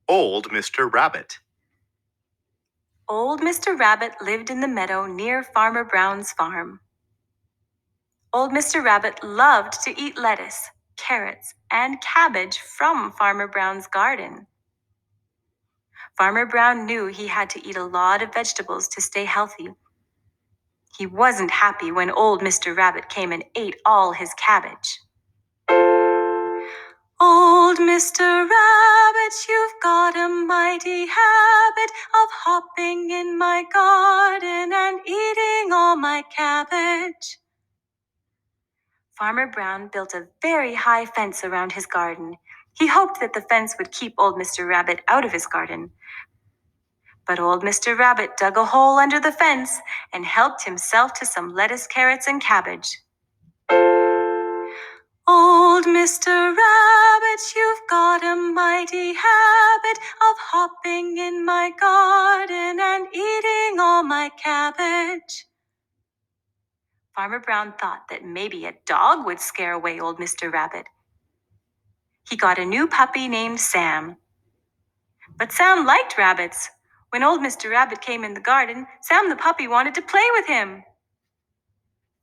Old Mr. Rabbit. Old Mr. Rabbit lived in the meadow near Farmer Brown's farm. Old Mr. Rabbit loved to eat lettuce, carrots, and cabbage from Farmer Brown's garden. Farmer Brown knew he had to eat a lot of vegetables to stay healthy. He wasn't happy when old Mr. Rabbit came and ate all his cabbage. Old Mr. Rabbit, you've got a mighty habit of hopping in my garden and eating all my cabbage. Farmer Brown built a very high fence around his garden. He hoped that the fence would keep old Mr. Rabbit out of his garden. But old Mr. Rabbit dug a hole under the fence and helped himself to some lettuce, carrots, and cabbage. Old Mr. Rabbit, you've got a mighty habit of hopping in my garden and eating all my cabbage. Farmer Brown thought that maybe a dog would scare away old Mr. Rabbit. He got a new puppy named Sam. But Sam liked rabbits. When old Mr. Rabbit came in the garden, Sam the puppy wanted to play with him.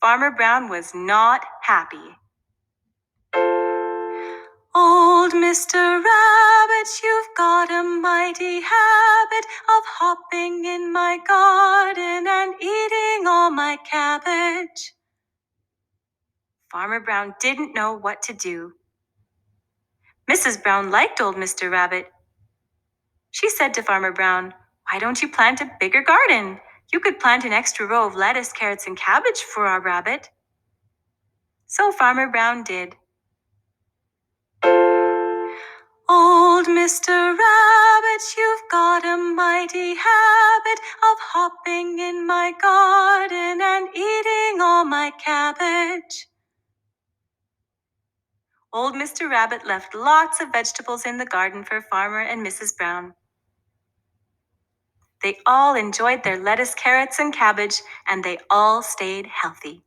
Farmer Brown was not happy. Old Mr. Rabbit, you've got a mighty habit of hopping in my garden and eating all my cabbage. Farmer Brown didn't know what to do. Mrs. Brown liked old Mr. Rabbit. She said to Farmer Brown, "Why don't you plant a bigger garden? You could plant an extra row of lettuce, carrots, and cabbage for our rabbit." So Farmer Brown did. Old Mr. Rabbit, you've got a mighty habit of hopping in my garden and eating all my cabbage. Old Mr. Rabbit left lots of vegetables in the garden for Farmer and Mrs. Brown. They all enjoyed their lettuce, carrots, and cabbage, and they all stayed healthy.